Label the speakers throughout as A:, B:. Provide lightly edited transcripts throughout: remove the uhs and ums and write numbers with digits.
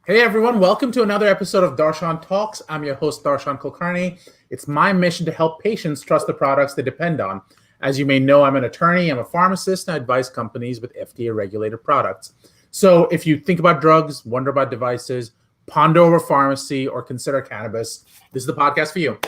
A: Hey everyone, welcome to another episode of Darshan Talks. I'm your host, Darshan Kulkarni. It's my mission to help patients trust the products they depend on. As you may know, I'm an attorney, I'm a pharmacist, and I advise companies with FDA-regulated products. So if you think about drugs, wonder about devices, ponder over pharmacy, or consider cannabis, this is the podcast for you.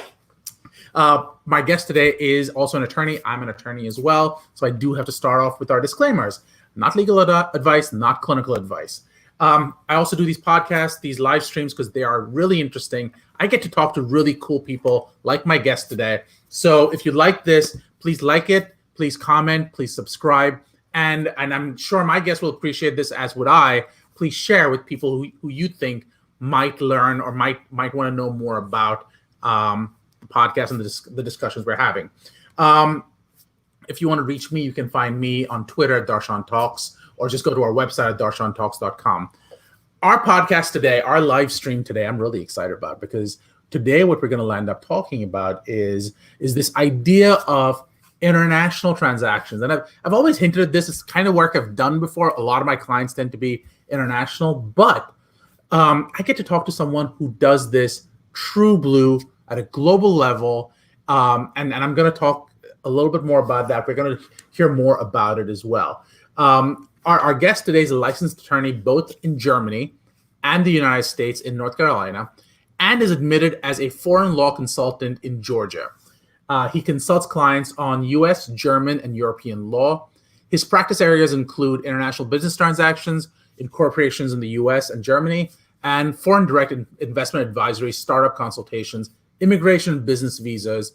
A: My guest today is also an attorney. I'm an attorney as well, so I do have to start off with our disclaimers. Not legal advice, not clinical advice. I also do these podcasts, these live streams, because they are really interesting. I get to talk to really cool people like my guest today. So if you like this, please like it, please comment, please subscribe. And I'm sure my guest will appreciate this, as would I. Please share with people who you think might learn or might want to know more about the podcast and the discussions we're having. If you want to reach me, you can find me on Twitter at Darshan Talks, or just go to our website at darshantalks.com. Our podcast today, our live stream today, I'm really excited about, because today what we're going to end up talking about is this idea of international transactions. And I've always hinted at this. It's kind of work I've done before. A lot of my clients tend to be international, but I get to talk to someone who does this true blue at a global level. And I'm going to talk a little bit more about that. We're going to hear more about it as well. Our guest today is a licensed attorney both in Germany and the United States in North Carolina, and is admitted as a foreign law consultant in Georgia. He consults clients on U.S., German, and European law. His practice areas include international business transactions, incorporations in the U.S. and Germany, and foreign direct investment advisory, startup consultations, immigration and business visas,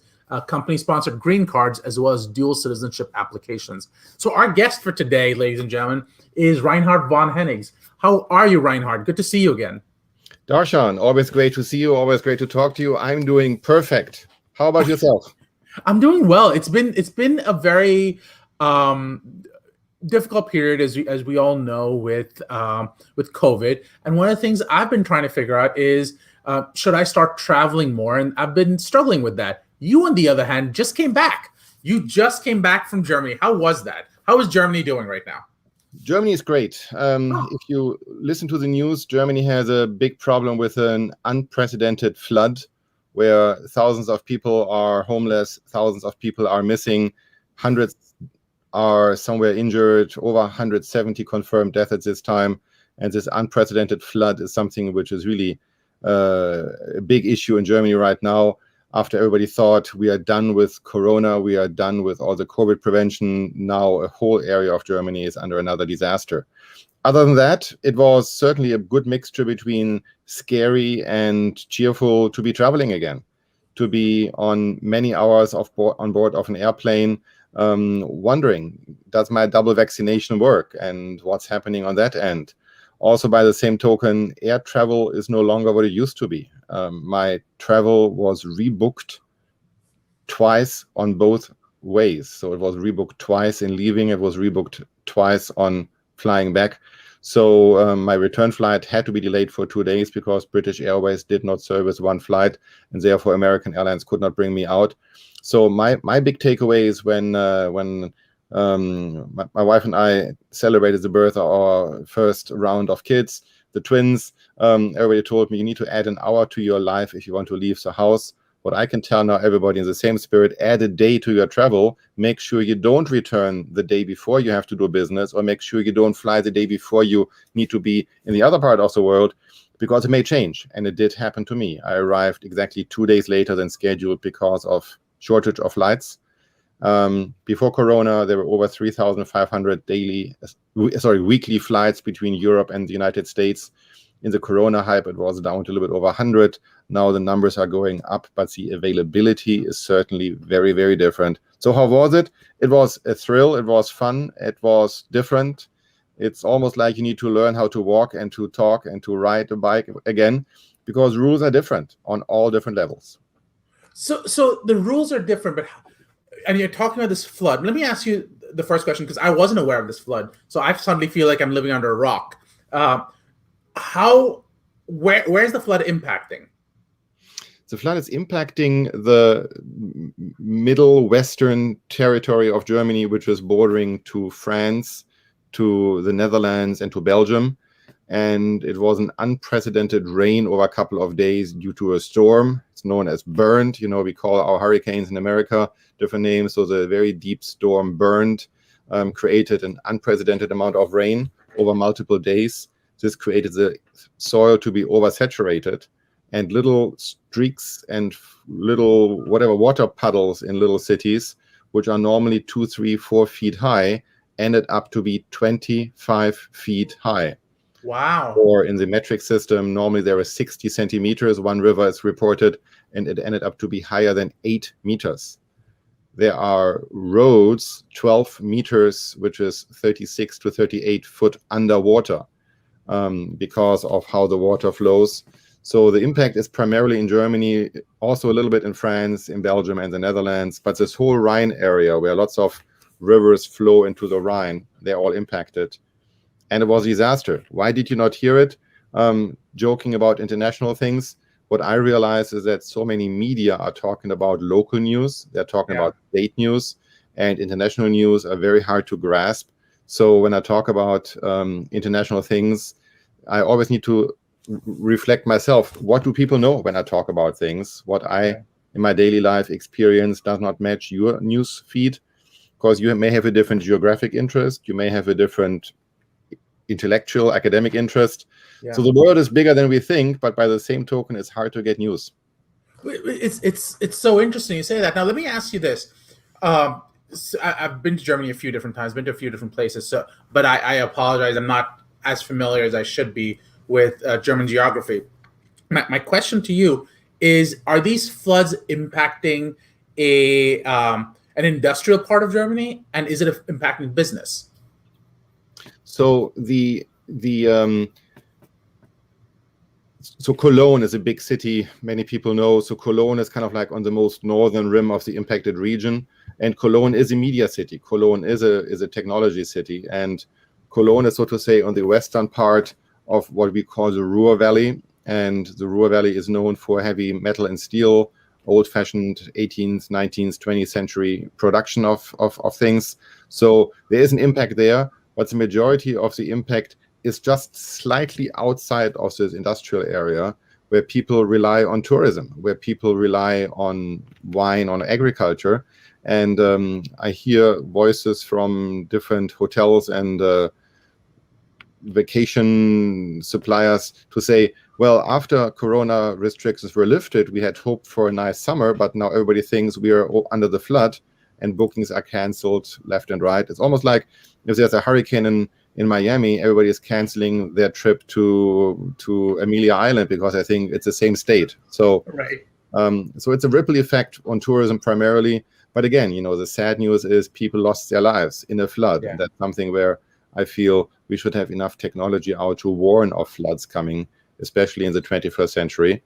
A: company-sponsored green cards, as well as dual citizenship applications. So our guest for today, ladies and gentlemen, is Reinhard von Hennigs. How are you, Reinhard? Good to see you again.
B: Darshan, always great to see you. Always great to talk to you. I'm doing perfect. How about yourself?
A: I'm doing well. It's been a very difficult period, as we all know, with COVID. And one of the things I've been trying to figure out is, should I start traveling more? And I've been struggling with that. You, on the other hand, just came back. You just came back from Germany. How was that? How is Germany doing right now?
B: Germany is great. If you listen to the news, Germany has a big problem with an unprecedented flood where thousands of people are homeless, thousands of people are missing, hundreds are somewhere injured, over 170 confirmed deaths at this time. And this unprecedented flood is something which is really a big issue in Germany right now. After everybody thought we are done with Corona, we are done with all the COVID prevention, now a whole area of Germany is under another disaster. Other than that, it was certainly a good mixture between scary and cheerful to be traveling again, to be on many hours on board of an airplane, wondering, does my double vaccination work and what's happening on that end? Also, by the same token, air travel is no longer what it used to be. My travel was rebooked twice on both ways. So it was rebooked twice in leaving. It was rebooked twice on flying back. So my return flight had to be delayed for 2 days because British Airways did not service one flight, and therefore American Airlines could not bring me out. So my big takeaway is when my wife and I celebrated the birth of our first round of kids, the twins. Everybody told me, you need to add an hour to your life if you want to leave the house. What I can tell now everybody in the same spirit, add a day to your travel. Make sure you don't return the day before you have to do business, or make sure you don't fly the day before you need to be in the other part of the world, because it may change. And it did happen to me. I arrived exactly 2 days later than scheduled because of shortage of flights. Before Corona, there were over 3,500 weekly flights between Europe and the United States. In the Corona hype, it was down to a little bit over 100. Now the numbers are going up, but the availability is certainly very, very different. So how was it? It was a thrill. It was fun. It was different. It's almost like you need to learn how to walk and to talk and to ride a bike again, because rules are different on all different levels.
A: So the rules are different, and you're talking about this flood. Let me ask you the first question, because I wasn't aware of this flood. So I suddenly feel like I'm living under a rock. Where's the flood impacting?
B: The flood is impacting the middle western territory of Germany, which is bordering to France, to the Netherlands, and to Belgium. and it was an unprecedented rain over a couple of days due to a storm. It's known as Bernd. We call our hurricanes in America different names. So the very deep storm Bernd created an unprecedented amount of rain over multiple days. This created the soil to be oversaturated, and little streaks and little water puddles in little cities, which are normally 2, 3, 4 feet high, ended up to be 25 feet high.
A: Wow.
B: Or in the metric system, normally there is 60 centimeters. One river is reported, and it ended up to be higher than 8 meters. There are roads 12 meters, which is 36 to 38 foot underwater because of how the water flows. So the impact is primarily in Germany, also a little bit in France, in Belgium, and the Netherlands. But this whole Rhine area, where lots of rivers flow into the Rhine, they're all impacted. And it was a disaster. Why did you not hear it? Joking about international things, what I realize is that so many media are talking about local news. They're talking about state news, and international news are very hard to grasp. So when I talk about international things, I always need to reflect myself. What do people know when I talk about things? What I, in my daily life experience, does not match your news feed, because you may have a different geographic interest. You may have a different intellectual, academic interest. So the world is bigger than we think, but by the same token, it's hard to get news.
A: It's so interesting you say that. Now, let me ask you this. So I've been to Germany a few different times, been to a few different places. So, but I apologize. I'm not as familiar as I should be with German geography. My question to you is: are these floods impacting an industrial part of Germany, and is it impacting business?
B: So so Cologne is a big city, many people know. So Cologne is kind of like on the most northern rim of the impacted region, and Cologne is a media city. Cologne is a technology city, and Cologne is, so to say, on the western part of what we call the Ruhr Valley, and the Ruhr Valley is known for heavy metal and steel, old-fashioned 18th, 19th, 20th century production of things. So there is an impact there, but the majority of the impact is just slightly outside of this industrial area, where people rely on tourism, where people rely on wine, on agriculture. And I hear voices from different hotels and vacation suppliers to say, well, after Corona restrictions were lifted, we had hoped for a nice summer, but now everybody thinks we are under the flood and bookings are canceled left and right. It's almost like if there's a hurricane in Miami, everybody is canceling their trip to Amelia Island because I think it's the same state. So, so it's a ripple effect on tourism primarily. But again, the sad news is people lost their lives in a flood. And that's something where I feel we should have enough technology out to warn of floods coming, especially in the 21st century.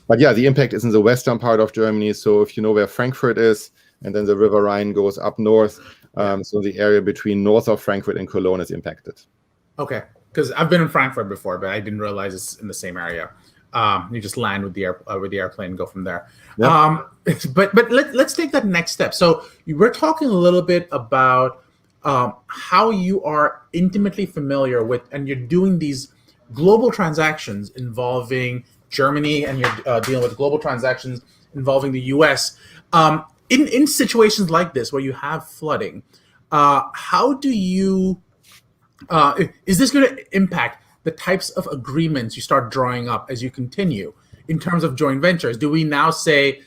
B: But yeah, the impact is in the western part of Germany. So if you know where Frankfurt is, and then the River Rhine goes up north, so the area between north of Frankfurt and Cologne is impacted. Okay.
A: Because I've been in Frankfurt before, but I didn't realize it's in the same area. You just land with the airplane and go from there. But let's take that next step. So we're talking a little bit about how you are intimately familiar with, and you're doing these global transactions involving Germany, and you're dealing with global transactions involving the U.S. In situations like this where you have flooding, how do you? Is this going to impact the types of agreements you start drawing up as you continue in terms of joint ventures? Do we now say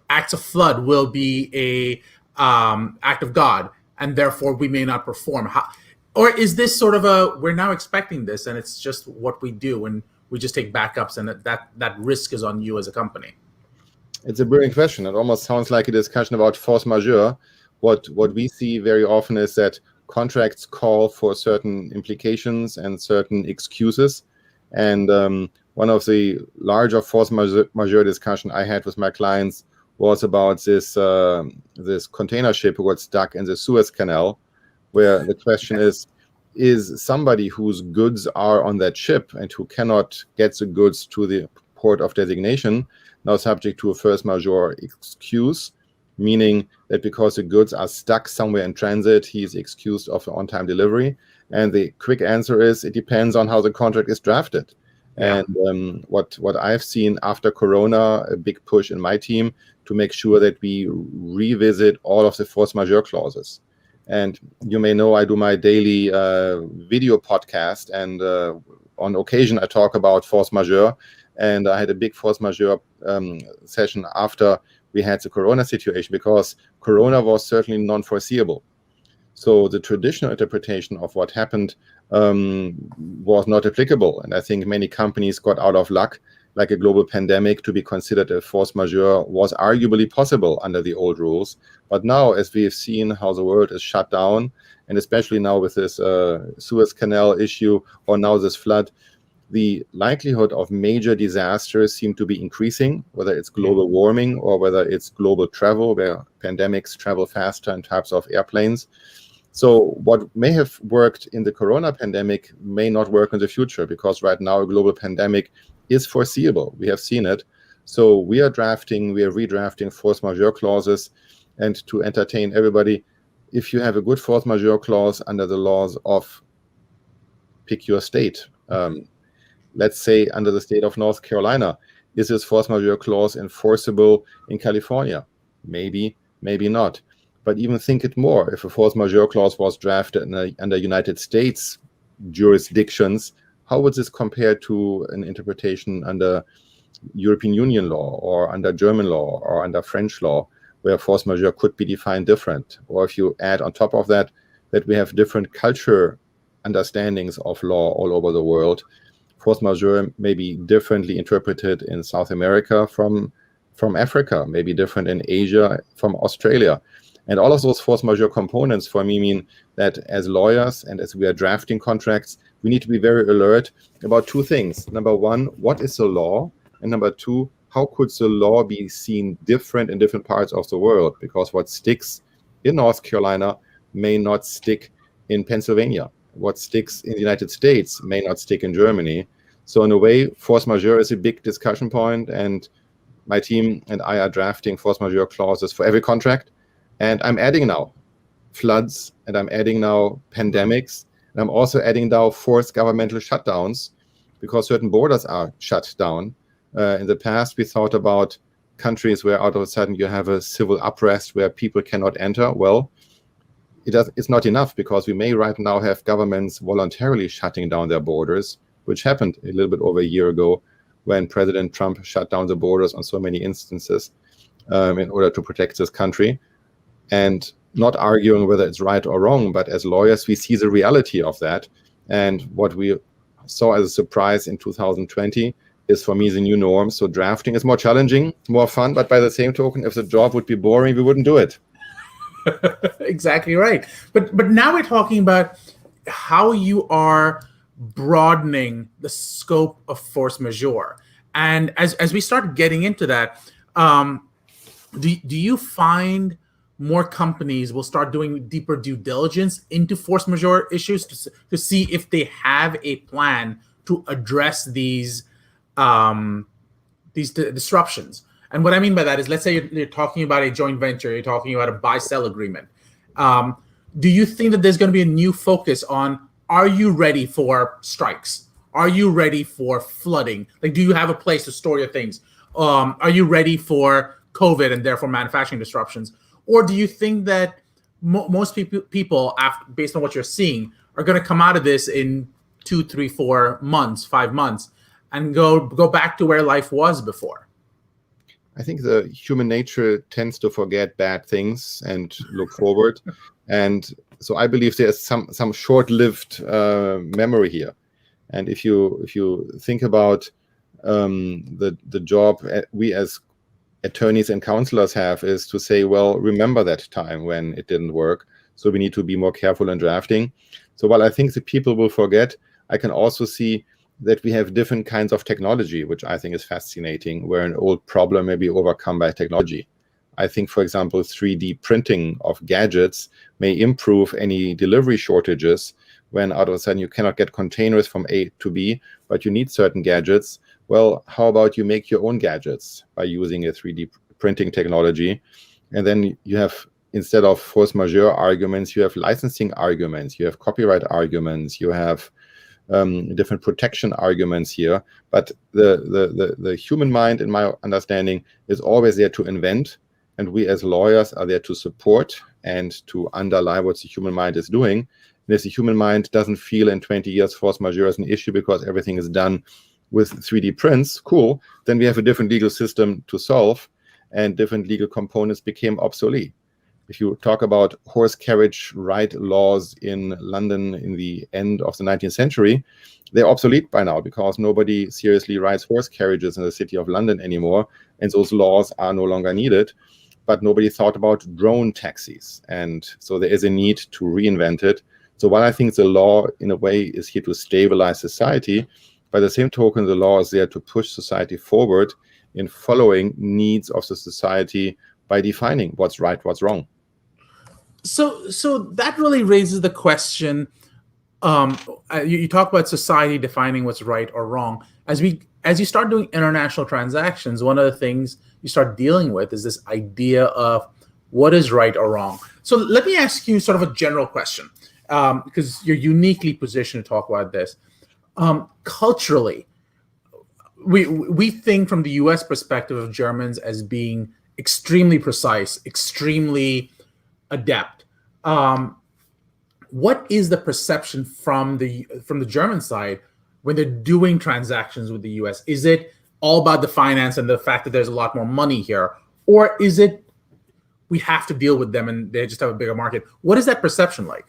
A: acts of flood will be a act of God, and therefore we may not perform? Or is this sort of we're now expecting this, and it's just what we do, and we just take backups, and that risk is on you as a company?
B: It's a brilliant question. It almost sounds like a discussion about force majeure. What we see very often is that contracts call for certain implications and certain excuses. And one of the larger force majeure discussion I had with my clients was about this container ship who got stuck in the Suez Canal, where the question is somebody whose goods are on that ship and who cannot get the goods to the port of designation now subject to a force majeure excuse, meaning that because the goods are stuck somewhere in transit, he is excused of the on-time delivery. And the quick answer is it depends on how the contract is drafted.
A: Yeah.
B: And what I've seen after Corona, a big push in my team to make sure that we revisit all of the force majeure clauses. And you may know I do my daily video podcast, and on occasion I talk about force majeure. And I had a big force majeure session after we had the Corona situation, because Corona was certainly non-foreseeable. So the traditional interpretation of what happened was not applicable. And I think many companies got out of luck, like a global pandemic to be considered a force majeure was arguably possible under the old rules. But now, as we have seen how the world is shut down, and especially now with this Suez Canal issue, or now this flood, the likelihood of major disasters seem to be increasing, whether it's global warming or whether it's global travel, where pandemics travel faster in types of airplanes. So what may have worked in the Corona pandemic may not work in the future, because right now a global pandemic is foreseeable. We have seen it. So we are redrafting force majeure clauses. And to entertain everybody, if you have a good force majeure clause under the laws of, pick your state, let's say under the state of North Carolina, is this force majeure clause enforceable in California? Maybe, maybe not. But even think it more. If a force majeure clause was drafted under United States jurisdictions, how would this compare to an interpretation under European Union law or under German law or under French law, where force majeure could be defined different? Or if you add on top of that, that we have different culture understandings of law all over the world, force majeure may be differently interpreted in South America from Africa, maybe different in Asia from Australia. And all of those force majeure components for me mean that as lawyers and as we are drafting contracts, we need to be very alert about two things. Number one, what is the law? And number two, how could the law be seen different in different parts of the world? Because what sticks in North Carolina may not stick in Pennsylvania. What sticks in the United States may not stick in Germany. So in a way, force majeure is a big discussion point, and my team and I are drafting force majeure clauses for every contract. And I'm adding now floods, and I'm adding now pandemics, and I'm also adding now forced governmental shutdowns, because certain borders are shut down. In the past, we thought about countries where out of a sudden you have a civil unrest where people cannot enter. Well, it's not enough, because we may right now have governments voluntarily shutting down their borders, which happened a little bit over a year ago when President Trump shut down the borders on so many instances in order to protect this country. And not arguing whether it's right or wrong, but as lawyers, we see the reality of that. And what we saw as a surprise in 2020 is, for me, the new norm. So drafting is more challenging, more fun, but by the same token, if the job would be boring, we wouldn't do it.
A: Exactly right. But now we're talking about how you are broadening the scope of force majeure. And as we start getting into that, do you find more companies will start doing deeper due diligence into force majeure issues to see if they have a plan to address these disruptions? And what I mean by that is, let's say you're talking about a joint venture, you're talking about a buy-sell agreement. Do you think that there's going to be a new focus on, are you ready for strikes? Are you ready for flooding? Like, do you have a place to store your things? Are you ready for COVID and therefore manufacturing disruptions? Or do you think that most people, based on what you're seeing, are going to come out of this in 2, 3, 4 months, 5 months, and go back to where life was before?
B: I think the human nature tends to forget bad things and look forward. And so I believe there's some short-lived memory here. And if you think about the job we as attorneys and counselors have, is to say, well, remember that time when it didn't work. So we need to be more careful in drafting. So while I think the people will forget, I can also see that we have different kinds of technology, which I think is fascinating, where an old problem may be overcome by technology. I think, for example, 3D printing of gadgets may improve any delivery shortages when out of a sudden you cannot get containers from A to B, but you need certain gadgets. Well, how about you make your own gadgets by using a 3D printing technology? And then you have instead of force majeure arguments, you have licensing arguments, you have copyright arguments, you have different protection arguments here. But the human mind, in my understanding, is always there to invent, and we as lawyers are there to support and to underlie what the human mind is doing. And if the human mind doesn't feel in 20 years force majeure is an issue because everything is done with 3D prints, cool, then we have a different legal system to solve, and different legal components became obsolete. If you talk about horse carriage right laws in London in the end of the 19th century, they're obsolete by now because nobody seriously rides horse carriages in the city of London anymore, and those laws are no longer needed. But nobody thought about drone taxis, and so there is a need to reinvent it. So while I think the law, in a way, is here to stabilize society, by the same token, the law is there to push society forward in following needs of the society by defining what's right, what's wrong.
A: So that really raises the question. You talk about society defining what's right or wrong. As you start doing international transactions, one of the things you start dealing with is this idea of what is right or wrong. So let me ask you sort of a general question, because you're uniquely positioned to talk about this. Culturally, we think from the U.S. perspective of Germans as being extremely precise, extremely adept. What is the perception from the German side when they're doing transactions with the U.S.? Is it all about the finance and the fact that there's a lot more money here, or is it we have to deal with them and they just have a bigger market? What is that perception like?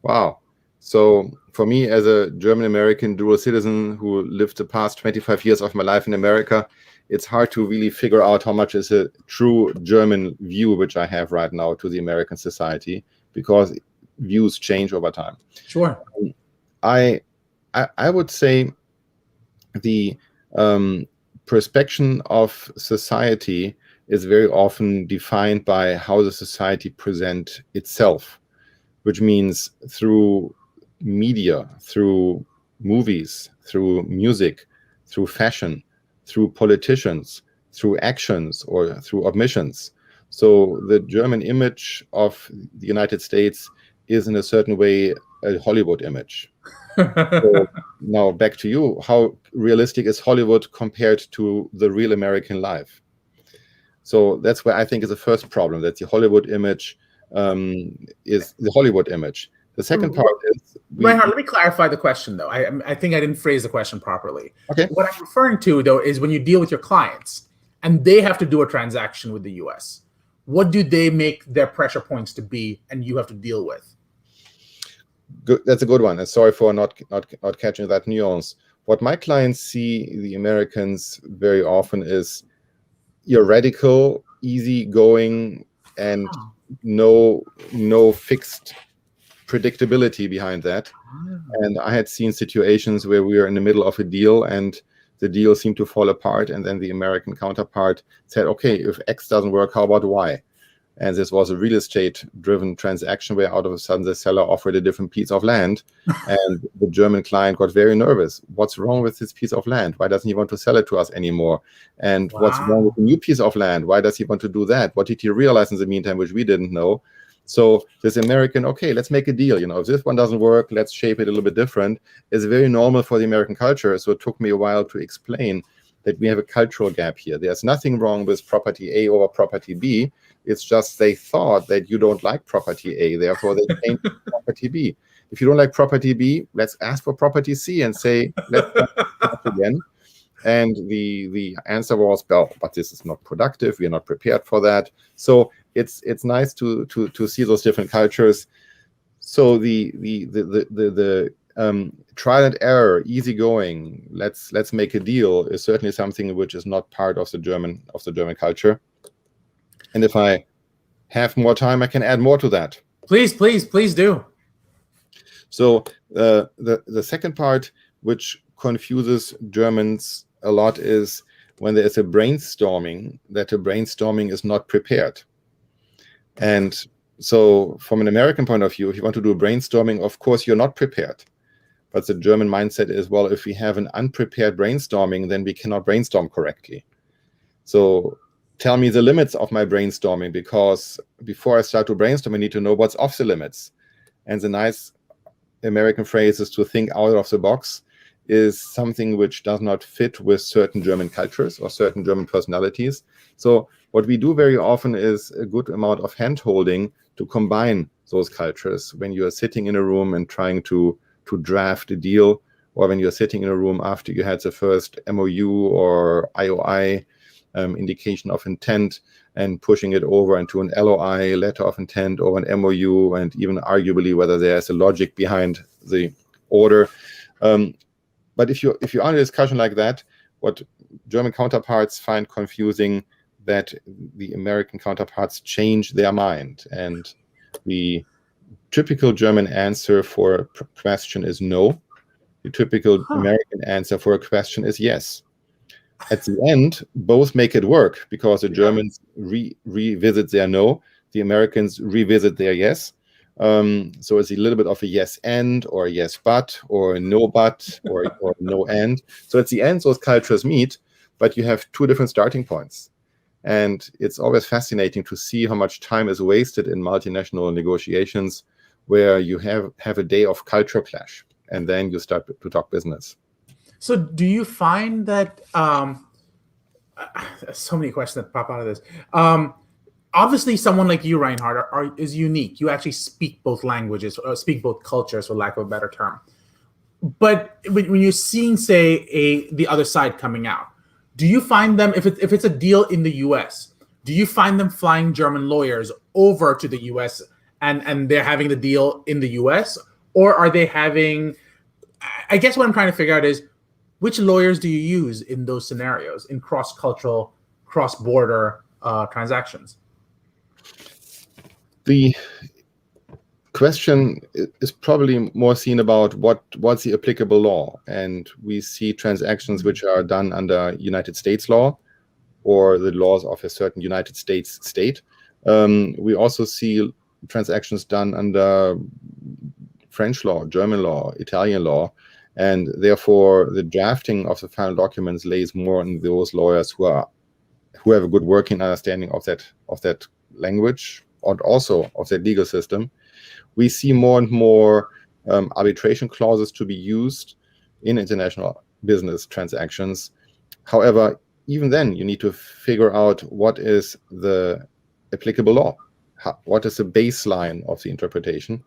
B: Wow. So for me, as a German-American dual citizen who lived the past 25 years of my life in America, it's hard to really figure out how much is a true German view, which I have right now, to the American society, because views change over time.
A: Sure.
B: I would say the perception of society is very often defined by how the society presents itself, which means through media, through movies, through music, through fashion, through politicians, through actions, or through omissions. So the German image of the United States is in a certain way a Hollywood image. So now back to you. How realistic is Hollywood compared to the real American life? So that's where I think is the first problem, that the Hollywood image is the Hollywood image. The second part is...
A: Reinhard, let me clarify the question, though. I think I didn't phrase the question properly.
B: Okay.
A: What I'm referring to, though, is when you deal with your clients and they have to do a transaction with the U.S., what do they make their pressure points to be and you have to deal with?
B: Good. That's a good one. And sorry for not catching that nuance. What my clients see, the Americans, very often is you're radical, easygoing, and no fixed predictability behind that. And I had seen situations where we were in the middle of a deal and the deal seemed to fall apart, and then the American counterpart said, okay, if X doesn't work, how about Y? And this was a real estate driven transaction where out of a sudden the seller offered a different piece of land and the German client got very nervous. What's wrong with this piece of land? Why doesn't he want to sell it to us anymore? And what's wrong with the new piece of land? Why does he want to do that? What did he realize in the meantime, which we didn't know? So this American, okay, let's make a deal. If this one doesn't work, let's shape it a little bit different, is very normal for the American culture. So it took me a while to explain that we have a cultural gap here. There's nothing wrong with property A over property B. It's just they thought that you don't like property A, therefore they changed property B. If you don't like property B, let's ask for property C and say, let's start again. And the answer was, well, but this is not productive. We are not prepared for that. So it's nice to see those different cultures. So the trial and error, easygoing, let's make a deal is certainly something which is not part of the German culture. And if I have more time, I can add more to that.
A: Please do.
B: So the second part, which confuses Germans a lot, is when there is a brainstorming, that the brainstorming is not prepared. And so from an American point of view, if you want to do a brainstorming, of course, you're not prepared. But the German mindset is, well, if we have an unprepared brainstorming, then we cannot brainstorm correctly. So tell me the limits of my brainstorming, because before I start to brainstorm, I need to know what's off the limits. And the nice American phrase is to think out of the box is something which does not fit with certain German cultures or certain German personalities. So what we do very often is a good amount of hand-holding to combine those cultures when you are sitting in a room and trying to draft a deal, or when you're sitting in a room after you had the first MOU or IOI, indication of intent, and pushing it over into an LOI, letter of intent, or an MOU, and even arguably whether there's a logic behind the order. But if you're on a discussion like that, what German counterparts find confusing, that the American counterparts change their mind. And the typical German answer for a question is no. The typical American answer for a question is yes. At the end, both make it work, because the Germans revisit their no, the Americans revisit their yes. So it's a little bit of a yes and, or a yes but, or a no but, or no and. So at the end, those cultures meet, but you have two different starting points. And it's always fascinating to see how much time is wasted in multinational negotiations where you have a day of culture clash, and then you start to talk business.
A: So do you find that so many questions that pop out of this? Obviously, someone like you, Reinhard, is unique. You actually speak both languages, or speak both cultures, for lack of a better term. But when you're seeing, say, the other side coming out, do you find them, if it's a deal in the U.S., do you find them flying German lawyers over to the U.S. and they're having the deal in the U.S., or are they having? I guess what I'm trying to figure out is, which lawyers do you use in those scenarios, in cross-cultural, cross-border transactions?
B: The question is probably more seen about what's the applicable law. And we see transactions which are done under United States law or the laws of a certain United States state. We also see transactions done under French law, German law, Italian law. And therefore, the drafting of the final documents lays more on those lawyers who have a good working understanding of that language, and also of that legal system. We see more and more arbitration clauses to be used in international business transactions. However, even then, you need to figure out what is the applicable law, what is the baseline of the interpretation.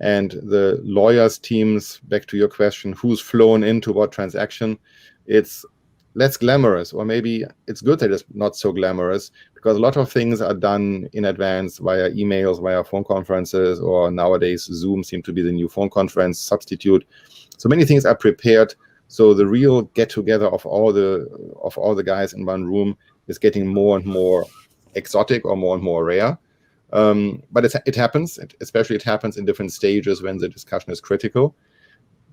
B: And the lawyers' teams, back to your question, who's flown into what transaction, it's less glamorous, or maybe it's good that it's not so glamorous, because a lot of things are done in advance via emails, via phone conferences, or nowadays Zoom seems to be the new phone conference substitute. So many things are prepared. So the real get-together of all the guys in one room is getting more and more exotic, or more and more rare. But it happens, especially it happens in different stages when the discussion is critical.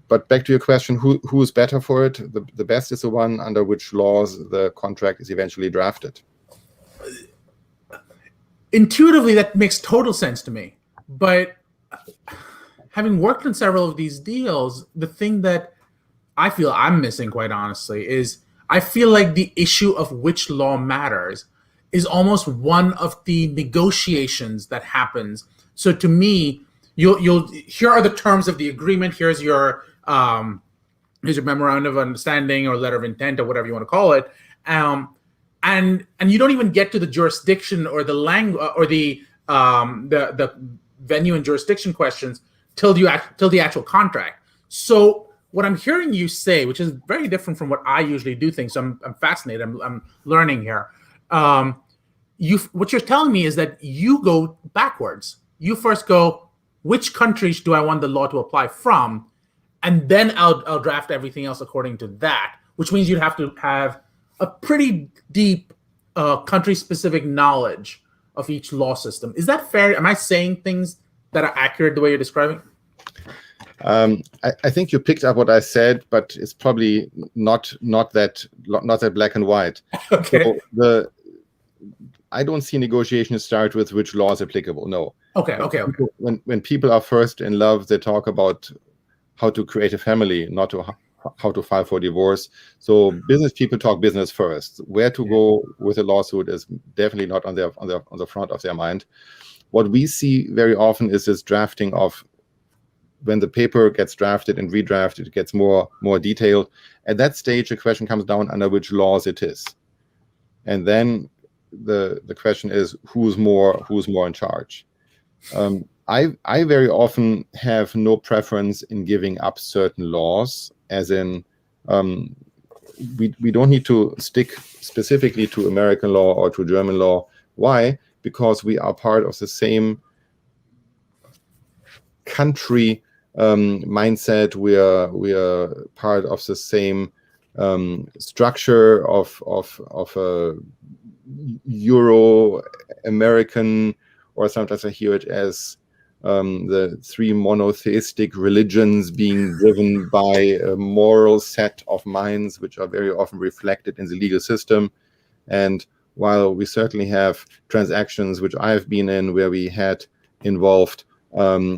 B: But back to your question, who's better for it? The best is the one under which laws the contract is eventually drafted.
A: Intuitively, that makes total sense to me. But having worked on several of these deals, the thing that I feel I'm missing, quite honestly, is I feel like the issue of which law matters is almost one of the negotiations that happens. So to me, you'll here are the terms of the agreement. Here's your memorandum of understanding, or letter of intent, or whatever you want to call it. And you don't even get to the jurisdiction or the language or the venue and jurisdiction questions till the actual contract. So what I'm hearing you say, which is very different from what I usually do things, so I'm fascinated. I'm learning here. What you're telling me is that you go backwards. You first go, which countries do I want the law to apply from? And then I'll draft everything else according to that, which means you'd have to have a pretty deep country-specific knowledge of each law system. Is that fair? Am I saying things that are accurate the way you're describing?
B: I think you picked up what I said, but it's probably not that black and white.
A: Okay.
B: So I don't see negotiations start with which law is applicable. No.
A: Okay.
B: When people are first in love, they talk about how to create a family, not how to file for divorce. So business people talk business first. Where to go with a lawsuit is definitely not on the front of their mind. What we see very often is this drafting of, when the paper gets drafted and redrafted, it gets more detailed. At that stage, the question comes down under which laws it is, and then the question is who's more in charge. I very often have no preference in giving up certain laws, as in we don't need to stick specifically to American law or to German law. Why? Because we are part of the same country mindset. We are part of the same structure of a Euro-American, or sometimes I hear it as the three monotheistic religions being driven by a moral set of minds, which are very often reflected in the legal system. And while we certainly have transactions, which I've been in, where we had involved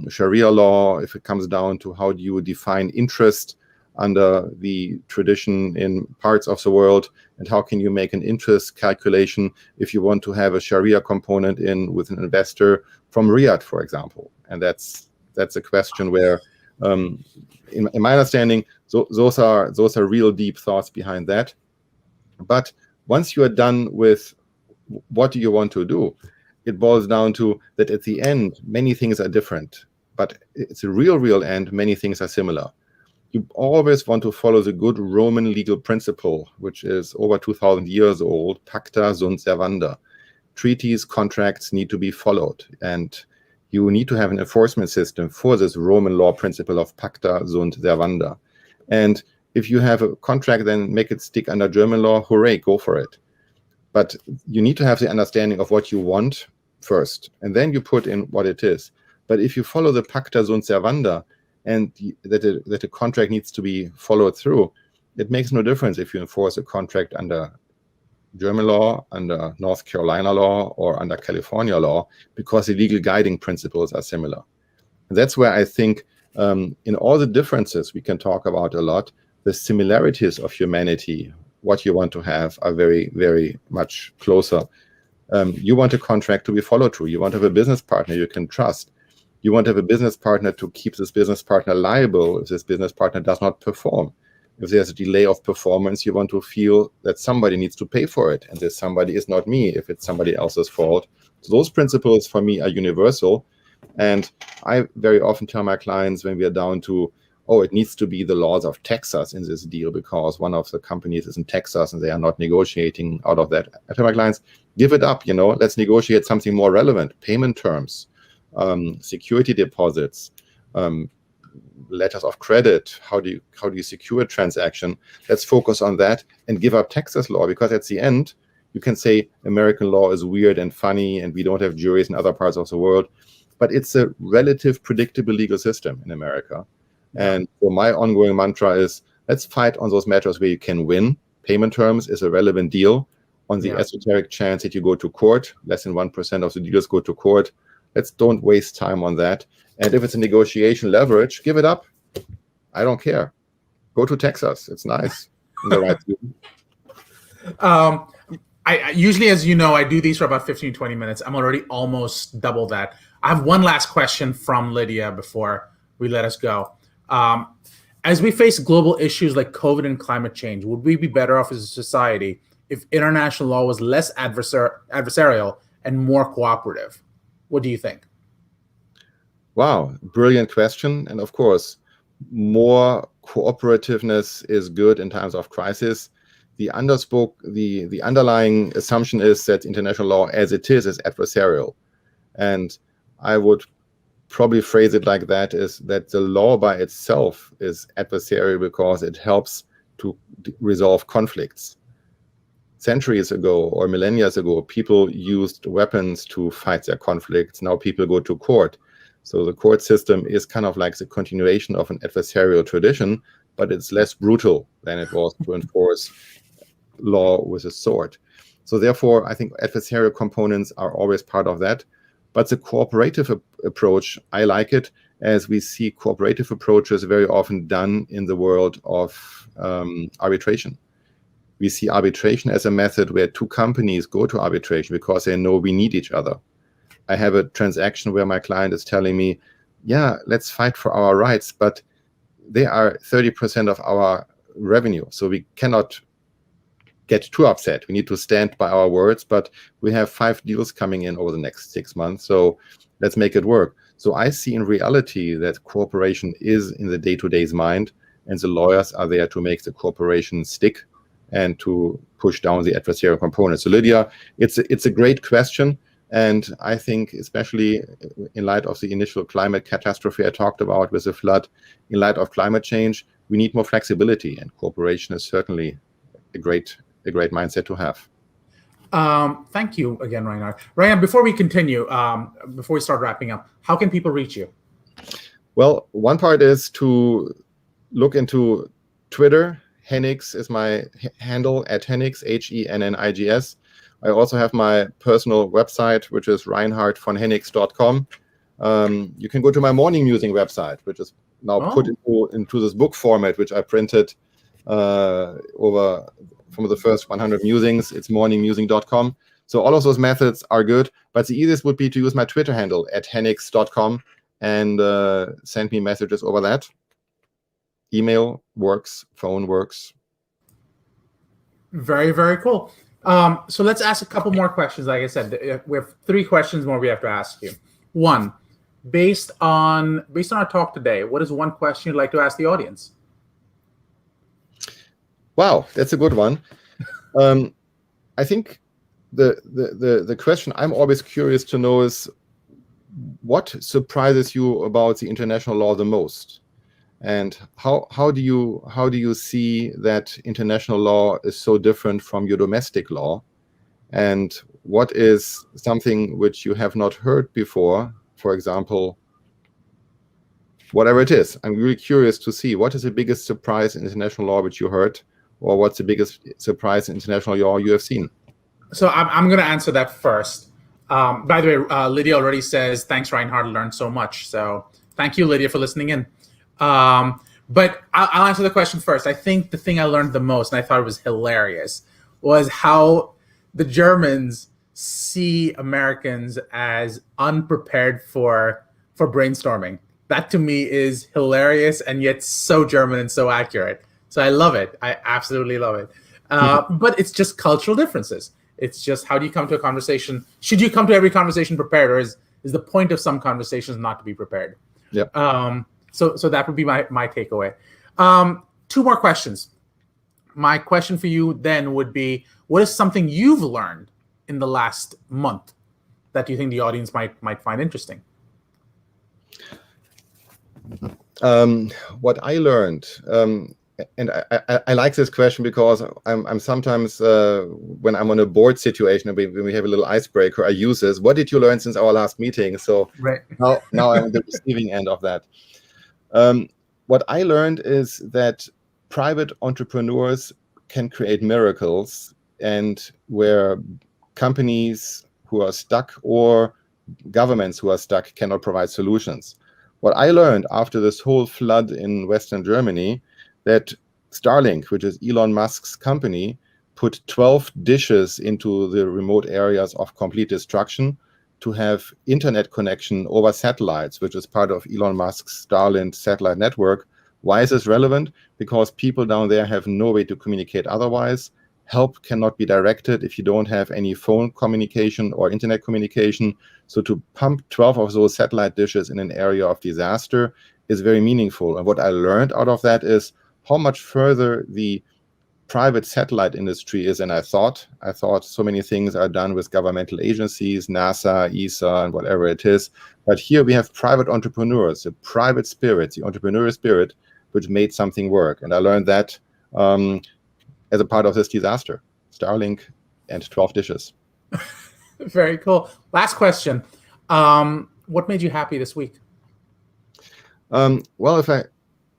B: Sharia law, if it comes down to how do you define interest under the tradition in parts of the world, and how can you make an interest calculation if you want to have a Sharia component in with an investor from Riyadh, for example. And that's a question where, in my understanding, those are real deep thoughts behind that. But once you are done with what do you want to do, it boils down to that at the end, many things are different, but it's a real end, many things are similar. You always want to follow the good Roman legal principle, which is over 2,000 years old, pacta sunt servanda. Treaties, contracts need to be followed, and you need to have an enforcement system for this Roman law principle of pacta sunt servanda. And if you have a contract, then make it stick under German law, hooray, go for it. But you need to have the understanding of what you want first, and then you put in what it is. But if you follow the pacta sunt servanda, and that a contract needs to be followed through, it makes no difference if you enforce a contract under German law, under North Carolina law, or under California law, because the legal guiding principles are similar. And that's where I think in all the differences we can talk about a lot, the similarities of humanity, what you want to have, are very, very much closer. You want a contract to be followed through. You want to have a business partner you can trust. You want to have a business partner to keep this business partner liable if this business partner does not perform. If there's a delay of performance, you want to feel that somebody needs to pay for it, and this somebody is not me if it's somebody else's fault. So those principles for me are universal, and I very often tell my clients when we are down to, oh, it needs to be the laws of Texas in this deal because one of the companies is in Texas and they are not negotiating out of that. I tell my clients, give it up, let's negotiate something more relevant, payment terms, security deposits, letters of credit. How do you secure a transaction? Let's focus on that and give up Texas law, because at the end you can say American law is weird and funny and we don't have juries in other parts of the world, but it's a relative predictable legal system in America. And so my ongoing mantra is, let's fight on those matters where you can win. Payment terms is a relevant deal. On the esoteric chance that you go to court, less than 1% of the deals go to court. Let's don't waste time on that. And if it's a negotiation leverage, give it up. I don't care. Go to Texas. It's nice. In the right
A: I usually, as you know, I do these for about 15, 20 minutes. I'm already almost double that. I have one last question from Lydia before we let us go. As we face global issues like COVID and climate change, would we be better off as a society if international law was less adversarial and more cooperative? What do you think?
B: Wow, brilliant question. And of course, more cooperativeness is good in times of crisis. The underlying assumption is that international law as it is adversarial. And I would probably phrase it like that, is that the law by itself is adversarial because it helps to resolve conflicts. Centuries ago or millennia ago, people used weapons to fight their conflicts. Now people go to court. So the court system is kind of like the continuation of an adversarial tradition, but it's less brutal than it was to enforce law with a sword. So therefore, I think adversarial components are always part of that. But the cooperative approach, I like it. as we see cooperative approaches very often done in the world of arbitration. We see arbitration as a method where two companies go to arbitration because they know we need each other. I have a transaction where my client is telling me, yeah, let's fight for our rights, but they are 30% of our revenue. So we cannot get too upset. We need to stand by our words, but we have 5 deals coming in over the next 6 months. So let's make it work. So I see in reality that cooperation is in the day-to-day's mind, and the lawyers are there to make the cooperation stick and to push down the adversarial component. So Lydia, it's a great question. And I think especially in light of the initial climate catastrophe I talked about with the flood, in light of climate change, we need more flexibility, and cooperation is certainly a great mindset to have.
A: Thank you again, Reinhard. Ryan, before we continue, before we start wrapping up, how can people reach you?
B: Well, one part is to look into Twitter. Hennigs is my handle, at Hennigs, Hennigs. I also have my personal website, which is reinhardvonhennigs.com. You can go to my morning musing website, which is now put into this book format, which I printed over from the first 100 musings. It's morningmusing.com. So all of those methods are good, but the easiest would be to use my Twitter handle at hennigs.com and send me messages over that. Email works, phone works.
A: Very, very cool. So let's ask a couple more questions. Like I said, we have 3 questions more we have to ask you. 1, based on our talk today, what is one question you'd like to ask the audience?
B: Wow, that's a good one. I think the question I'm always curious to know is, what surprises you about the international law the most? And how do you see that international law is so different from your domestic law? And what is something which you have not heard before? For example, whatever it is, I'm really curious to see what is the biggest surprise in international law which you heard, or what's the biggest surprise in international law you have seen?
A: So I'm going to answer that first. By the way, Lydia already says, thanks, Reinhard, learned so much. So thank you, Lydia, for listening in. But I'll answer the question first. I think the thing I learned the most, and I thought it was hilarious, was how the Germans see Americans as unprepared for brainstorming. That to me is hilarious and yet so German and so accurate. So I love it. I absolutely love it. But it's just cultural differences. It's just, how do you come to a conversation? Should you come to every conversation prepared, or is the point of some conversations not to be prepared?
B: Yeah.
A: So that would be my takeaway. 2 more questions. My question for you then would be, what is something you've learned in the last month that you think the audience might find interesting?
B: What I learned, and I like this question because I'm sometimes, when I'm on a board situation, when we have a little icebreaker, I use this. What did you learn since our last meeting? So
A: right.
B: now I'm on the receiving end of that. What I learned is that private entrepreneurs can create miracles, and where companies who are stuck or governments who are stuck cannot provide solutions. What I learned after this whole flood in Western Germany, that Starlink, which is Elon Musk's company, put 12 dishes into the remote areas of complete destruction to have internet connection over satellites, which is part of Elon Musk's Starlink satellite network. Why is this relevant? Because people down there have no way to communicate otherwise. Help cannot be directed if you don't have any phone communication or internet communication. So to pump 12 of those satellite dishes in an area of disaster is very meaningful. And what I learned out of that is how much further the private satellite industry is than I thought. I thought so many things are done with governmental agencies, NASA, ESA, and whatever it is. But here we have private entrepreneurs, the private spirit, the entrepreneurial spirit, which made something work. And I learned that as a part of this disaster. Starlink and 12 dishes.
A: Very cool. Last question. What made you happy this week?
B: Well, if I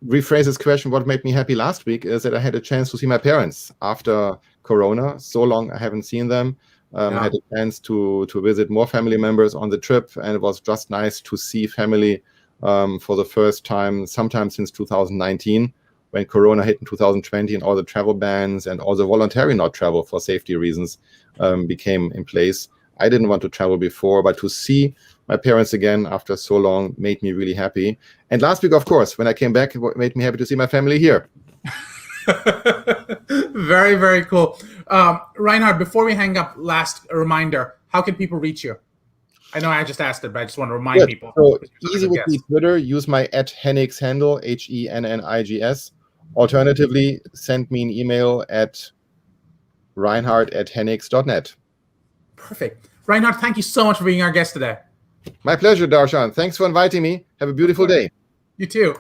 B: rephrase this question, what made me happy last week is that I had a chance to see my parents after Corona. So long I haven't seen them. I had a chance to visit more family members on the trip, and it was just nice to see family for the first time, sometime since 2019, when Corona hit in 2020 and all the travel bans and all the voluntary not travel for safety reasons became in place. I didn't want to travel before, but to see my parents again after so long made me really happy. And last week, of course, when I came back, it made me happy to see my family here.
A: Very, very cool. Reinhard, before we hang up, last reminder, how can people reach you? I know I just asked it, but I just want to remind people.
B: So easy with the Twitter, use my @Hennigs handle, HENNIGS. Alternatively, send me an email at reinhard@hennigs.net.
A: Perfect. Reinhard, thank you so much for being our guest today.
B: My pleasure, Darshan. Thanks for inviting me. Have a beautiful day.
A: You too.